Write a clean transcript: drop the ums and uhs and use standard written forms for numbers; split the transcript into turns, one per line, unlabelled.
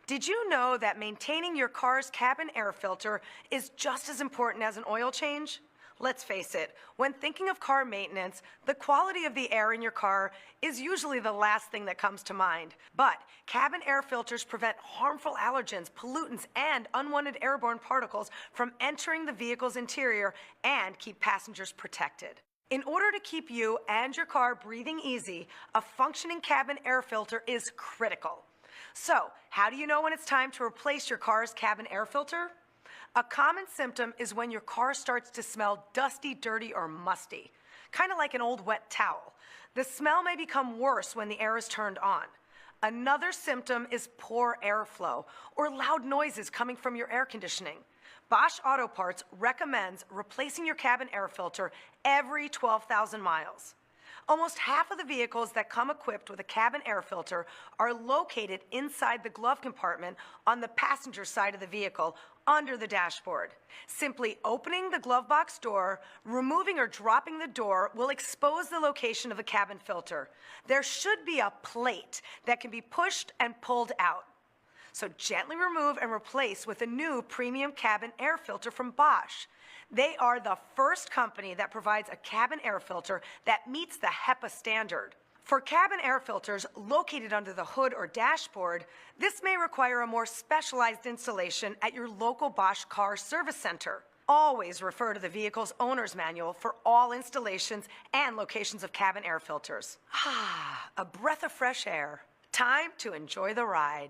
Did you know that maintaining your car's cabin air filter is just as important as an oil change? Let's face it, when thinking of car maintenance, the quality of the air in your car is usually the last thing that comes to mind. But cabin air filters prevent harmful allergens, pollutants, and unwanted airborne particles from entering the vehicle's interior and keep passengers protected. In order to keep you and your car breathing easy, a functioning cabin air filter is critical. So, how do you know when it's time to replace your car's cabin air filter? A common symptom is when your car starts to smell dusty, dirty, or musty, kind of like an old wet towel. The smell may become worse when the air is turned on. Another symptom is poor airflow or loud noises coming from your air conditioning. Bosch Auto Parts recommends replacing your cabin air filter every 12,000 miles. Almost half of the vehicles that come equipped with a cabin air filter are located inside the glove compartment on the passenger side of the vehicle under the dashboard. Simply opening the glove box door, removing or dropping the door will expose the location of the cabin filter. There should be a plate that can be pushed and pulled out. So gently remove and replace with a new premium cabin air filter from Bosch. They are the first company that provides a cabin air filter that meets the HEPA standard. For cabin air filters located under the hood or dashboard, this may require a more specialized installation at your local Bosch car service center. Always refer to the vehicle's owner's manual for all installations and locations of cabin air filters. A breath of fresh air. Time to enjoy the ride.